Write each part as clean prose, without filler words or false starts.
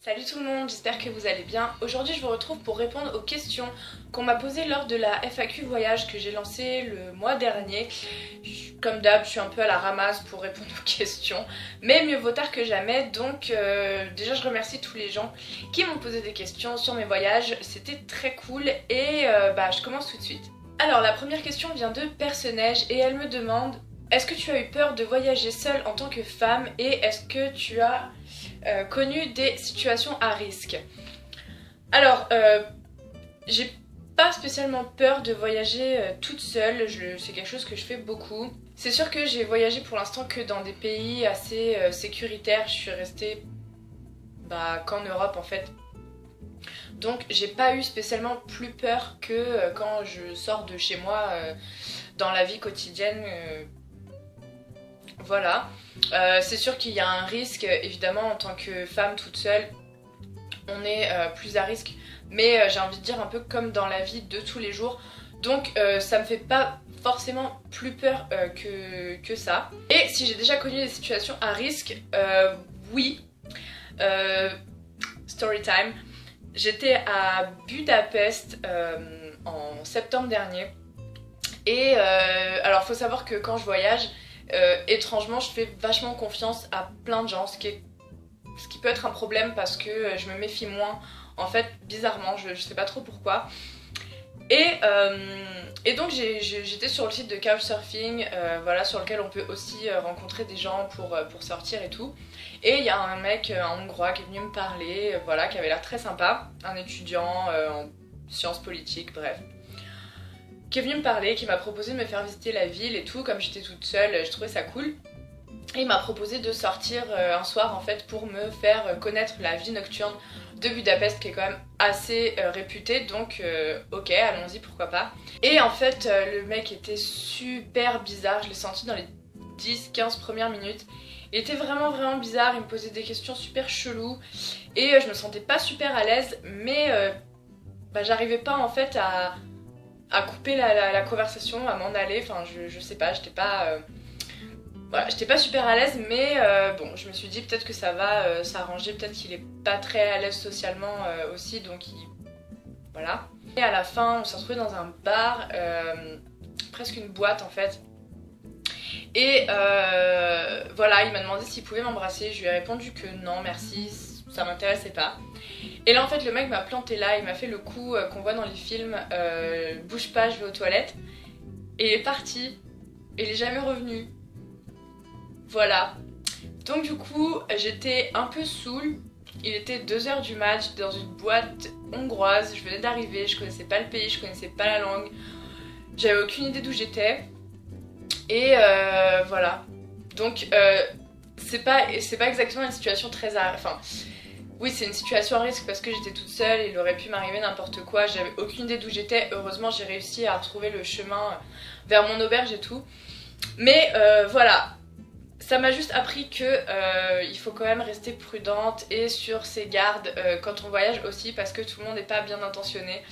Salut tout le monde, j'espère que vous allez bien. Aujourd'hui je vous retrouve pour répondre aux questions qu'on m'a posées lors de la FAQ voyage que j'ai lancée le mois dernier. Comme d'hab, je suis un peu à la ramasse pour répondre aux questions, mais mieux vaut tard que jamais. Donc déjà je remercie tous les gens qui m'ont posé des questions sur mes voyages, c'était très cool et je commence tout de suite. Alors la première question vient de Personnage et elle me demande: est-ce que tu as eu peur de voyager seule en tant que femme et est-ce que tu as connu des situations à risque? Alors, j'ai pas spécialement peur de voyager toute seule, c'est quelque chose que je fais beaucoup. C'est sûr que j'ai voyagé pour l'instant que dans des pays assez sécuritaires, je suis restée qu'en Europe en fait. Donc j'ai pas eu spécialement plus peur que quand je sors de chez moi dans la vie quotidienne. Voilà. C'est sûr qu'il y a un risque, évidemment, en tant que femme toute seule, on est plus à risque, mais j'ai envie de dire un peu comme dans la vie de tous les jours. Donc ça me fait pas forcément plus peur que ça. Et si j'ai déjà connu des situations à risque, oui. Story time. J'étais à Budapest en septembre dernier. Et alors faut savoir que quand je voyage, étrangement je fais vachement confiance à plein de gens, ce qui peut être un problème parce que je me méfie moins en fait, bizarrement, je sais pas trop pourquoi. Et donc j'étais sur le site de Couchsurfing, voilà, sur lequel on peut aussi rencontrer des gens pour sortir et tout. Et il y a un mec, un hongrois qui est venu me parler, voilà, qui avait l'air très sympa, un étudiant en sciences politiques, bref, qui est venu me parler, qui m'a proposé de me faire visiter la ville et tout. Comme j'étais toute seule, je trouvais ça cool. Et il m'a proposé de sortir un soir en fait pour me faire connaître la vie nocturne de Budapest, qui est quand même assez réputée. Donc ok, allons-y, pourquoi pas. Et en fait le mec était super bizarre, je l'ai senti dans les 10-15 premières minutes. Il était vraiment bizarre, il me posait des questions super cheloues et je me sentais pas super à l'aise, mais j'arrivais pas en fait à couper la conversation, à m'en aller. Enfin je sais pas, j'étais pas voilà, j'étais pas super à l'aise, mais bon, je me suis dit peut-être que ça va s'arranger, peut-être qu'il est pas très à l'aise socialement aussi, donc voilà. Et à la fin, on s'est retrouvés dans un bar, presque une boîte en fait. Et voilà, il m'a demandé s'il pouvait m'embrasser, je lui ai répondu que non merci, ça m'intéressait pas. Et là en fait le mec m'a planté là, il m'a fait le coup qu'on voit dans les films, bouge pas, je vais aux toilettes. Et il est parti, et il est jamais revenu. Voilà. Donc du coup j'étais un peu saoule, il était 2h du mat, j'étais dans une boîte hongroise, je venais d'arriver, je connaissais pas le pays, je connaissais pas la langue, j'avais aucune idée d'où j'étais. Et voilà. Donc c'est pas exactement une situation très... Enfin, oui, c'est une situation à risque parce que j'étais toute seule, il aurait pu m'arriver n'importe quoi, j'avais aucune idée d'où j'étais. Heureusement j'ai réussi à retrouver le chemin vers mon auberge et tout. Mais voilà, ça m'a juste appris que il faut quand même rester prudente et sur ses gardes quand on voyage aussi, parce que tout le monde n'est pas bien intentionné.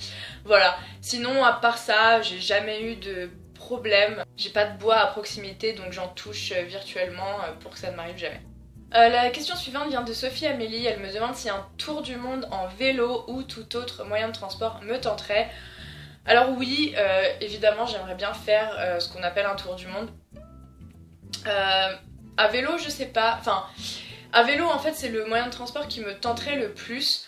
Voilà, sinon à part ça, j'ai jamais eu de problème. J'ai pas de bois à proximité, donc j'en touche virtuellement pour que ça ne m'arrive jamais. La question suivante vient de Sophie Amélie, elle me demande si un tour du monde en vélo ou tout autre moyen de transport me tenterait. Alors oui, évidemment j'aimerais bien faire ce qu'on appelle un tour du monde. À vélo je sais pas, enfin à vélo en fait c'est le moyen de transport qui me tenterait le plus.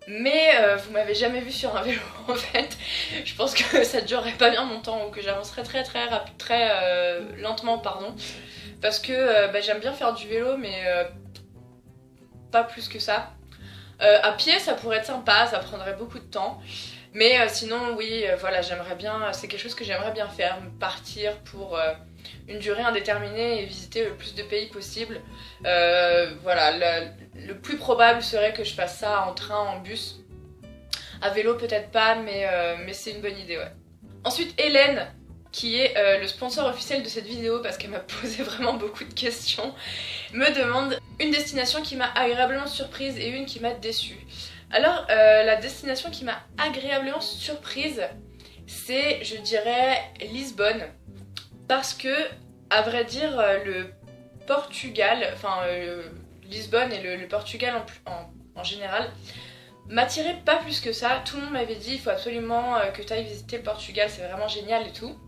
Mais vous m'avez jamais vu sur un vélo en fait. Je pense que ça durerait pas bien longtemps ou que j'avancerais très lentement pardon. Parce que j'aime bien faire du vélo mais pas plus que ça. À pied ça pourrait être sympa, ça prendrait beaucoup de temps. Mais sinon oui voilà, j'aimerais bien, c'est quelque chose que j'aimerais bien faire, partir pour une durée indéterminée et visiter le plus de pays possible. Voilà, le plus probable serait que je fasse ça en train, en bus. À vélo peut-être pas, mais c'est une bonne idée, ouais. Ensuite Hélène, qui est le sponsor officiel de cette vidéo parce qu'elle m'a posé vraiment beaucoup de questions, me demande une destination qui m'a agréablement surprise et une qui m'a déçue. Alors la destination qui m'a agréablement surprise, c'est, je dirais, Lisbonne. Parce que, à vrai dire, le Portugal, enfin Lisbonne et le Portugal en général, m'attirait pas plus que ça. Tout le monde m'avait dit il faut absolument que tu ailles visiter le Portugal, c'est vraiment génial et tout.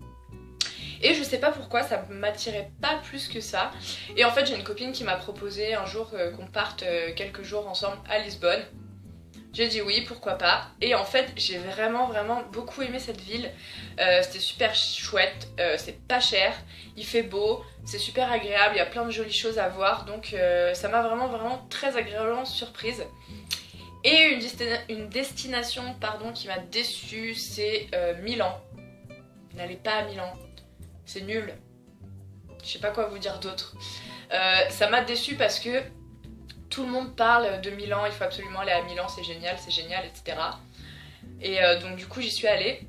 Et je sais pas pourquoi ça m'attirait pas plus que ça. Et en fait j'ai une copine qui m'a proposé un jour qu'on parte quelques jours ensemble à Lisbonne. J'ai dit oui, pourquoi pas. Et en fait j'ai vraiment beaucoup aimé cette ville. C'était super chouette, c'est pas cher, il fait beau, c'est super agréable, il y a plein de jolies choses à voir. Donc ça m'a vraiment très agréablement surprise. Et une destination pardon, qui m'a déçue, c'est Milan. N'allez pas à Milan. C'est nul. Je sais pas quoi vous dire d'autre. Ça m'a déçue parce que tout le monde parle de Milan, il faut absolument aller à Milan, c'est génial, etc. Et donc du coup j'y suis allée.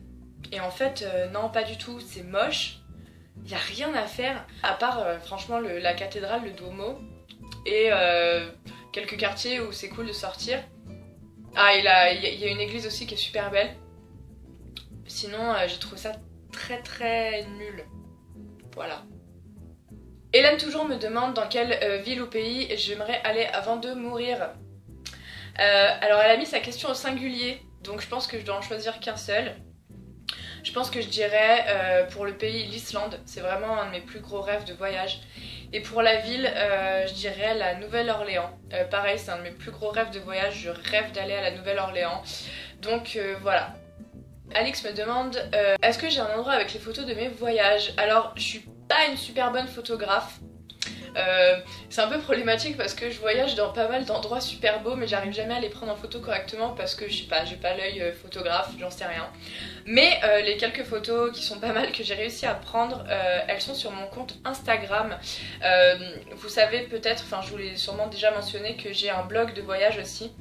Et en fait, non, pas du tout, c'est moche. Il n'y a rien à faire, à part franchement la cathédrale, le Duomo, et quelques quartiers où c'est cool de sortir. Ah, il y a une église aussi qui est super belle. Sinon, j'ai trouvé ça très nul. Voilà. Hélène toujours me demande dans quelle ville ou pays j'aimerais aller avant de mourir. Alors elle a mis sa question au singulier, donc je pense que je dois en choisir qu'un seul. Je pense que je dirais pour le pays l'Islande, c'est vraiment un de mes plus gros rêves de voyage. Et pour la ville, je dirais la Nouvelle-Orléans. Pareil, c'est un de mes plus gros rêves de voyage, je rêve d'aller à la Nouvelle-Orléans. Donc voilà. Alix me demande est-ce que j'ai un endroit avec les photos de mes voyages? Alors je suis pas une super bonne photographe. C'est un peu problématique parce que je voyage dans pas mal d'endroits super beaux mais j'arrive jamais à les prendre en photo correctement parce que je sais pas, j'ai pas l'œil photographe, j'en sais rien. Mais les quelques photos qui sont pas mal que j'ai réussi à prendre, elles sont sur mon compte Instagram. Vous savez peut-être, enfin je vous l'ai sûrement déjà mentionné que j'ai un blog de voyage aussi.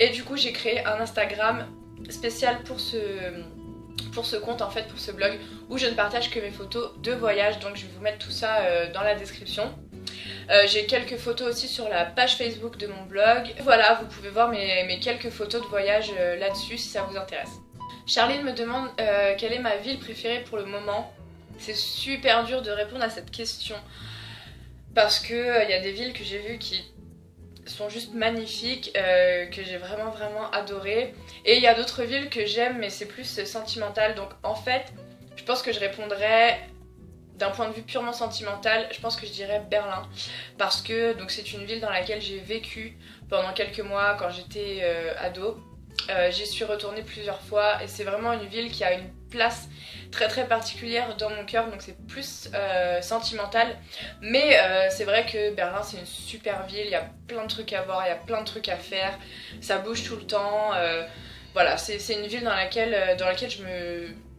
Et du coup j'ai créé un Instagram spécial pour ce compte en fait, pour ce blog où je ne partage que mes photos de voyage, donc je vais vous mettre tout ça dans la description. J'ai quelques photos aussi sur la page Facebook de mon blog. Voilà, vous pouvez voir mes quelques photos de voyage là-dessus si ça vous intéresse. Charline me demande quelle est ma ville préférée pour le moment. C'est super dur de répondre à cette question parce que y a des villes que j'ai vues qui sont juste magnifiques, que j'ai vraiment adoré. Et il y a d'autres villes que j'aime mais c'est plus sentimental. Donc en fait, je pense que je répondrais d'un point de vue purement sentimental, je pense que je dirais Berlin. Parce que c'est une ville dans laquelle j'ai vécu pendant quelques mois quand j'étais ado. J'y suis retournée plusieurs fois et c'est vraiment une ville qui a une place très particulière dans mon cœur, donc c'est plus sentimental. Mais c'est vrai que Berlin c'est une super ville, il y a plein de trucs à voir, il y a plein de trucs à faire, ça bouge tout le temps. Voilà, c'est une ville dans laquelle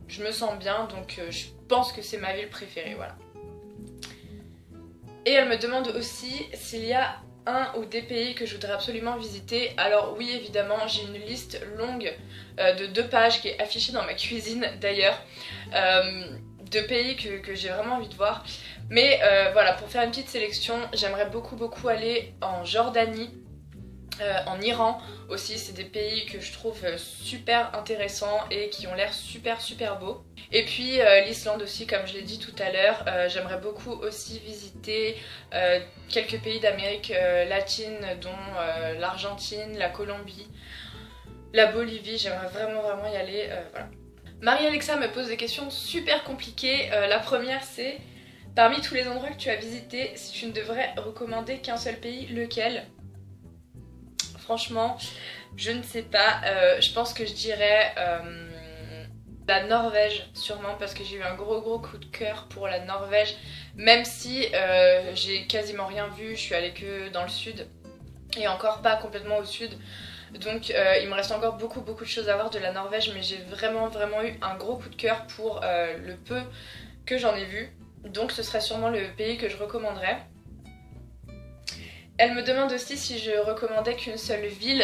je me sens bien, donc je pense que c'est ma ville préférée, voilà. Et elle me demande aussi s'il y a un ou des pays que je voudrais absolument visiter. Alors oui, évidemment, j'ai une liste longue de 2 pages qui est affichée dans ma cuisine d'ailleurs, de pays que j'ai vraiment envie de voir. Mais voilà, pour faire une petite sélection, j'aimerais beaucoup aller en Jordanie, en Iran aussi, c'est des pays que je trouve super intéressants et qui ont l'air super beaux. Et puis l'Islande aussi, comme je l'ai dit tout à l'heure, j'aimerais beaucoup aussi visiter quelques pays d'Amérique latine, dont l'Argentine, la Colombie, la Bolivie, j'aimerais vraiment y aller, voilà. Marie-Alexa me pose des questions super compliquées. La première c'est, parmi tous les endroits que tu as visités, si tu ne devrais recommander qu'un seul pays, lequel ? Franchement, je ne sais pas, je pense que je dirais la Norvège sûrement parce que j'ai eu un gros coup de cœur pour la Norvège, même si j'ai quasiment rien vu, je suis allée que dans le sud et encore pas complètement au sud. Donc il me reste encore beaucoup de choses à voir de la Norvège, mais j'ai vraiment eu un gros coup de cœur pour le peu que j'en ai vu. Donc ce serait sûrement le pays que je recommanderais. Elle me demande aussi si je recommandais qu'une seule ville.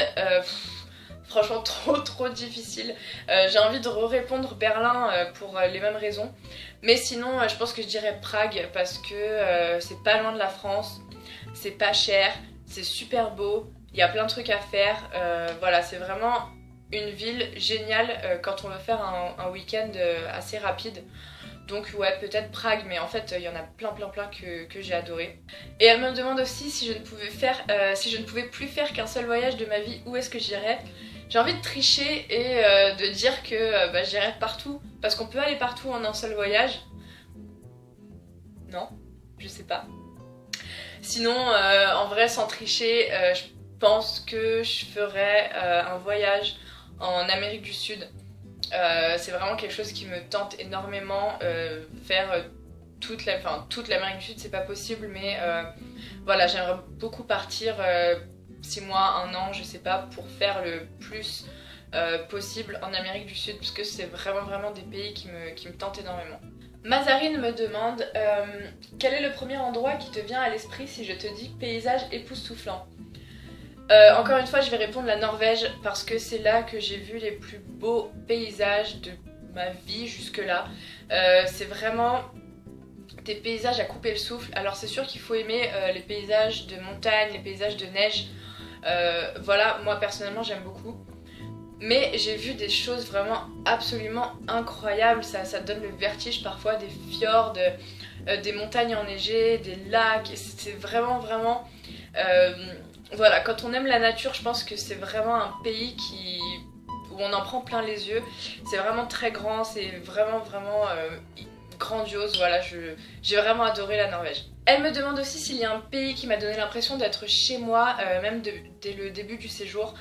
Franchement trop difficile. J'ai envie de répondre Berlin pour les mêmes raisons. Mais sinon je pense que je dirais Prague parce que c'est pas loin de la France, c'est pas cher, c'est super beau, il y a plein de trucs à faire. Voilà, c'est vraiment une ville géniale quand on veut faire un week-end assez rapide. Donc ouais, peut-être Prague, mais en fait il y en a plein que j'ai adoré. Et elle me demande aussi si je ne pouvais plus faire qu'un seul voyage de ma vie, où est-ce que j'irais. J'ai envie de tricher et de dire que j'irais partout, parce qu'on peut aller partout en un seul voyage. Non, je sais pas. Sinon, en vrai, sans tricher, je pense que je ferais un voyage en Amérique du Sud. C'est vraiment quelque chose qui me tente énormément. Faire toute l'Amérique du Sud, c'est pas possible, mais voilà, j'aimerais beaucoup partir 6 mois, 1 an, je sais pas, pour faire le plus possible en Amérique du Sud, parce que c'est vraiment des pays qui me tentent énormément. Mazarine me demande quel est le premier endroit qui te vient à l'esprit si je te dis paysage époustouflant. Encore une fois, je vais répondre la Norvège parce que c'est là que j'ai vu les plus beaux paysages de ma vie jusque-là. C'est vraiment des paysages à couper le souffle. Alors c'est sûr qu'il faut aimer les paysages de montagne, les paysages de neige. Voilà, moi personnellement j'aime beaucoup. Mais j'ai vu des choses vraiment absolument incroyables, ça donne le vertige parfois, des fjords, des montagnes enneigées, des lacs, c'est vraiment voilà, quand on aime la nature, je pense que c'est vraiment un pays où on en prend plein les yeux. C'est vraiment très grand, c'est vraiment grandiose, voilà, j'ai vraiment adoré la Norvège. Elle me demande aussi s'il y a un pays qui m'a donné l'impression d'être chez moi, même dès le début du séjour.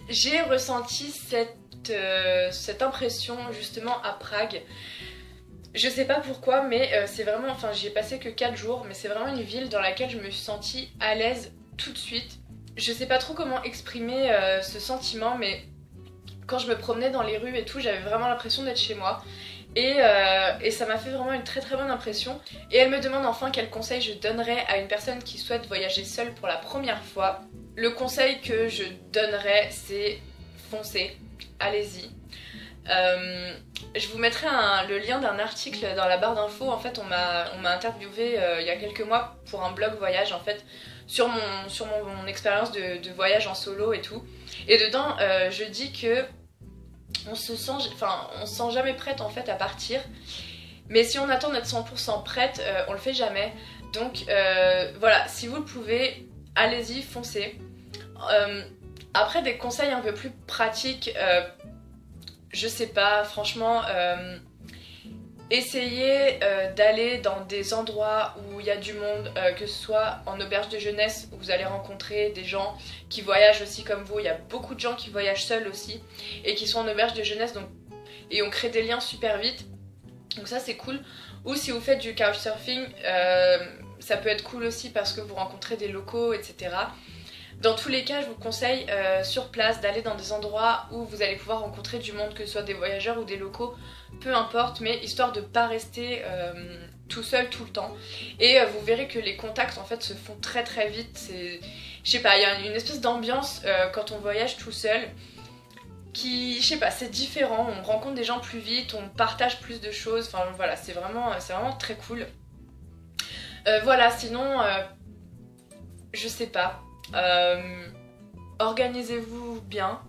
J'ai ressenti cette impression justement à Prague. Je sais pas pourquoi, mais c'est vraiment, enfin j'y ai passé que 4 jours, mais c'est vraiment une ville dans laquelle je me suis sentie à l'aise tout de suite. Je sais pas trop comment exprimer ce sentiment, mais quand je me promenais dans les rues et tout, j'avais vraiment l'impression d'être chez moi. Et ça m'a fait vraiment une très bonne impression. Et elle me demande enfin quel conseil je donnerais à une personne qui souhaite voyager seule pour la première fois. Le conseil que je donnerais, c'est foncez, allez-y. Je vous mettrai le lien d'un article dans la barre d'infos. En fait, on m'a interviewé il y a quelques mois pour un blog voyage en fait sur mon expérience de voyage en solo et tout. Et dedans, je dis que on se sent jamais prête en fait à partir. Mais si on attend d'être 100% prête, on le fait jamais. Donc voilà, si vous le pouvez, allez-y, foncez. Après, des conseils un peu plus pratiques, je sais pas, franchement, essayez d'aller dans des endroits où il y a du monde, que ce soit en auberge de jeunesse où vous allez rencontrer des gens qui voyagent aussi comme vous. Il y a beaucoup de gens qui voyagent seuls aussi et qui sont en auberge de jeunesse, et on crée des liens super vite. Donc ça c'est cool. Ou si vous faites du couchsurfing, ça peut être cool aussi parce que vous rencontrez des locaux, etc. Dans tous les cas, je vous conseille sur place d'aller dans des endroits où vous allez pouvoir rencontrer du monde, que ce soit des voyageurs ou des locaux, peu importe, mais histoire de pas rester tout seul tout le temps. Et vous verrez que les contacts en fait se font très vite. Je sais pas, il y a une espèce d'ambiance quand on voyage tout seul qui, je sais pas, c'est différent, on rencontre des gens plus vite, on partage plus de choses, enfin voilà, c'est vraiment très cool. Voilà, sinon, je sais pas, organisez-vous bien,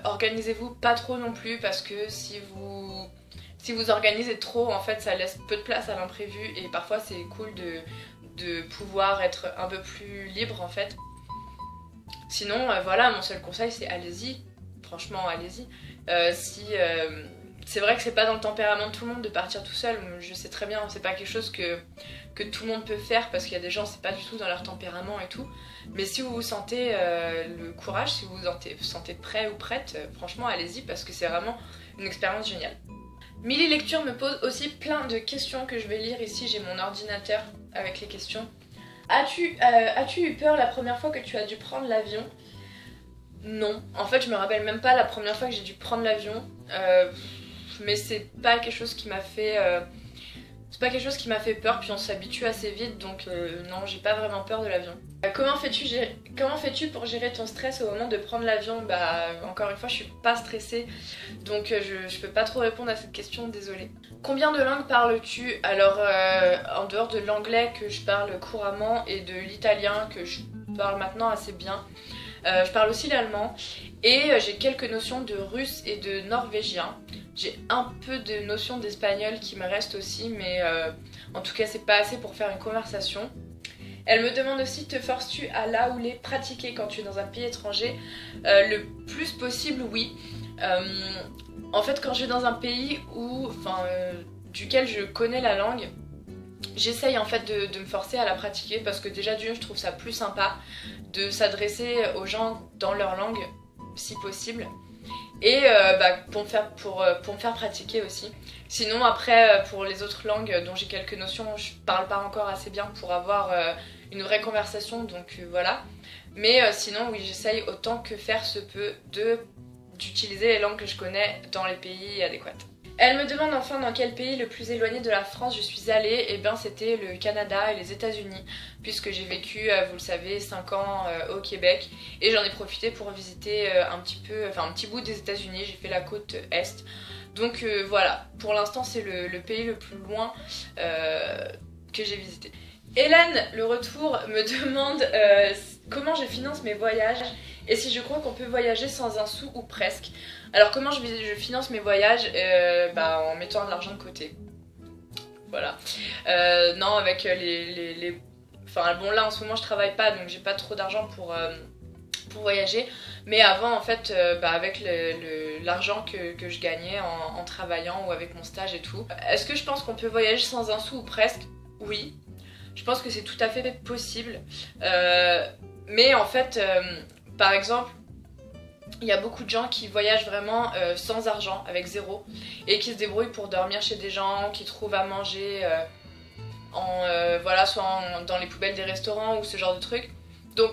organisez-vous pas trop non plus, parce que si vous organisez trop, en fait, ça laisse peu de place à l'imprévu, et parfois c'est cool de pouvoir être un peu plus libre, en fait. Sinon, voilà, mon seul conseil, c'est allez-y. Franchement, allez-y. C'est vrai que c'est pas dans le tempérament de tout le monde de partir tout seul. Je sais très bien, c'est pas quelque chose que tout le monde peut faire parce qu'il y a des gens, c'est pas du tout dans leur tempérament et tout. Mais si vous vous sentez le courage, si vous vous sentez prêt ou prête, franchement, allez-y parce que c'est vraiment une expérience géniale. Milly Lecture me pose aussi plein de questions que je vais lire ici. J'ai mon ordinateur avec les questions. As-tu eu peur la première fois que tu as dû prendre l'avion ? Non, en fait je me rappelle même pas la première fois que j'ai dû prendre l'avion, mais c'est pas quelque chose qui m'a fait peur, puis on s'habitue assez vite, donc non, j'ai pas vraiment peur de l'avion. Comment fais-tu pour gérer ton stress au moment de prendre l'avion ? Bah encore une fois je suis pas stressée, donc je peux pas trop répondre à cette question, désolée. Combien de langues parles-tu ? Alors en dehors de l'anglais que je parle couramment et de l'italien que je parle maintenant assez bien, je parle aussi l'allemand et j'ai quelques notions de russe et de norvégien. J'ai un peu de notion d'espagnol qui me reste aussi, mais en tout cas c'est pas assez pour faire une conversation. Elle me demande aussi, te forces-tu à là ou les pratiquer quand tu es dans un pays étranger? Le plus possible, oui. En fait, quand je vais dans un pays duquel je connais la langue, j'essaye en fait de me forcer à la pratiquer parce que déjà d'une, je trouve ça plus sympa de s'adresser aux gens dans leur langue, si possible. Et pour me faire pratiquer aussi. Sinon après pour les autres langues dont j'ai quelques notions, je parle pas encore assez bien pour avoir une vraie conversation, donc voilà. Mais sinon oui, j'essaye autant que faire se peut d'utiliser les langues que je connais dans les pays adéquats. Elle me demande enfin dans quel pays le plus éloigné de la France je suis allée. Et bien c'était le Canada et les États-Unis, puisque j'ai vécu, vous le savez, 5 ans au Québec, et j'en ai profité pour visiter un petit bout des États-Unis. J'ai fait la côte Est. Donc voilà, pour l'instant c'est le pays le plus loin que j'ai visité. Hélène, le retour, me demande comment je finance mes voyages et si je crois qu'on peut voyager sans un sou ou presque. Alors comment je finance mes voyages? En mettant de l'argent de côté. Voilà. Non, avec les... Enfin bon, là en ce moment je travaille pas, donc j'ai pas trop d'argent pour voyager. Mais avant en fait, avec l'argent que je gagnais en travaillant ou avec mon stage et tout. Est-ce que je pense qu'on peut voyager sans un sou ou presque? Oui. Je pense que c'est tout à fait possible. Mais en fait, par exemple, il y a beaucoup de gens qui voyagent vraiment sans argent, avec zéro, et qui se débrouillent pour dormir chez des gens, qui trouvent à manger soit dans les poubelles des restaurants ou ce genre de trucs. Donc,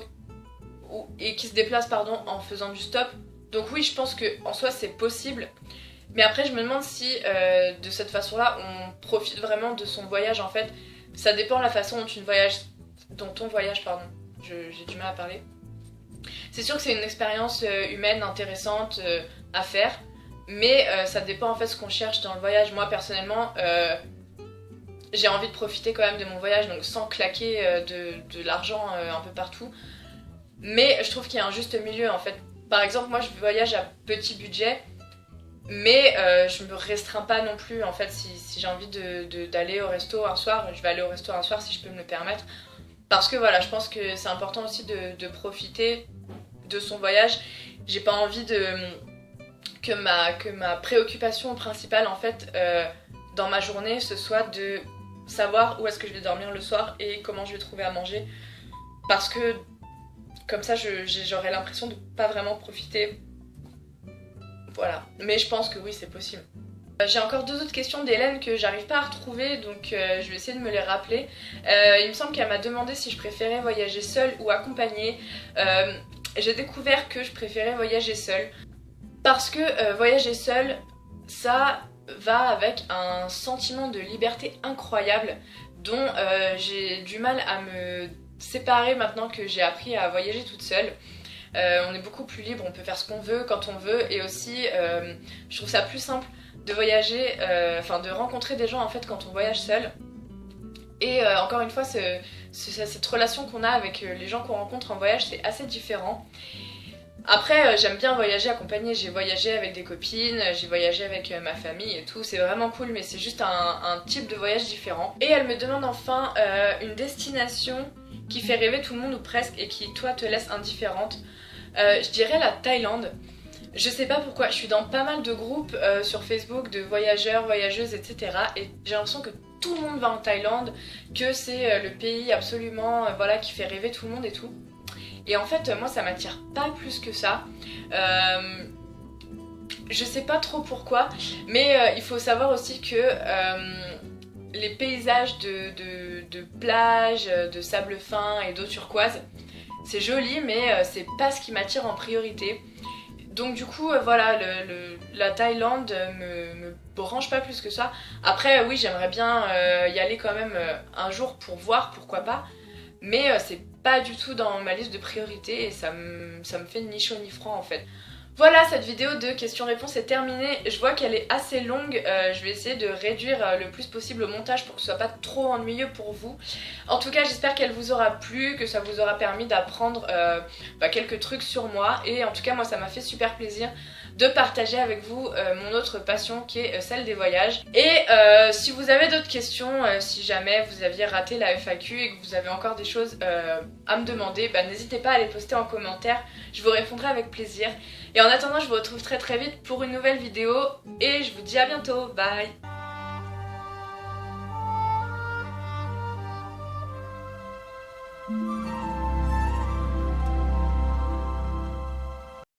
et qui se déplacent en faisant du stop. Donc oui, je pense qu'en soi c'est possible. Mais après je me demande si de cette façon-là on profite vraiment de son voyage en fait. Ça dépend de la façon dont on voyage, pardon. J'ai du mal à parler. C'est sûr que c'est une expérience humaine intéressante à faire, mais ça dépend en fait ce qu'on cherche dans le voyage. Moi personnellement, j'ai envie de profiter quand même de mon voyage, donc sans claquer de l'argent un peu partout. Mais je trouve qu'il y a un juste milieu en fait. Par exemple, moi je voyage à petit budget, mais je me restreins pas non plus en fait. Si j'ai envie d'aller au resto un soir, je vais aller au resto un soir si je peux me le permettre. Parce que voilà, je pense que c'est important aussi de profiter de son voyage. J'ai pas envie que ma préoccupation principale en fait dans ma journée ce soit de savoir où est-ce que je vais dormir le soir et comment je vais trouver à manger. Parce que comme ça j'aurais l'impression de pas vraiment profiter. Voilà, mais je pense que oui c'est possible. J'ai encore deux autres questions d'Hélène que j'arrive pas à retrouver, donc je vais essayer de me les rappeler. Il me semble qu'elle m'a demandé si je préférais voyager seule ou accompagnée. J'ai découvert que je préférais voyager seule parce que voyager seule, ça va avec un sentiment de liberté incroyable dont j'ai du mal à me séparer maintenant que j'ai appris à voyager toute seule. On est beaucoup plus libre, on peut faire ce qu'on veut quand on veut, et aussi je trouve ça plus simple de voyager, de rencontrer des gens en fait quand on voyage seul. Et encore une fois, cette relation qu'on a avec les gens qu'on rencontre en voyage, c'est assez différent. Après, j'aime bien voyager accompagnée. J'ai voyagé avec des copines, j'ai voyagé avec ma famille et tout. C'est vraiment cool, mais c'est juste un type de voyage différent. Et elle me demande enfin une destination qui fait rêver tout le monde ou presque et qui, toi, te laisse indifférente. Je dirais la Thaïlande. Je sais pas pourquoi, je suis dans pas mal de groupes sur Facebook de voyageurs, voyageuses, etc. Et j'ai l'impression que tout le monde va en Thaïlande, que c'est le pays absolument qui fait rêver tout le monde et tout. Et en fait, moi ça m'attire pas plus que ça. Je sais pas trop pourquoi, mais il faut savoir aussi que les paysages de plage, de sable fin et d'eau turquoise, c'est joli, mais c'est pas ce qui m'attire en priorité. Donc du coup, la Thaïlande me branche pas plus que ça. Après, oui, j'aimerais bien y aller quand même un jour pour voir, pourquoi pas. Mais c'est pas du tout dans ma liste de priorités et ça me fait ni chaud ni froid en fait. Voilà, cette vidéo de questions-réponses est terminée. Je vois qu'elle est assez longue, je vais essayer de réduire le plus possible au montage pour que ce soit pas trop ennuyeux pour vous. En tout cas, j'espère qu'elle vous aura plu, que ça vous aura permis d'apprendre quelques trucs sur moi. Et en tout cas, moi ça m'a fait super plaisir de partager avec vous mon autre passion qui est celle des voyages. Et si vous avez d'autres questions, si jamais vous aviez raté la FAQ et que vous avez encore des choses à me demander, bah, n'hésitez pas à les poster en commentaire, je vous répondrai avec plaisir. Et en attendant, je vous retrouve très vite pour une nouvelle vidéo et je vous dis à bientôt, bye.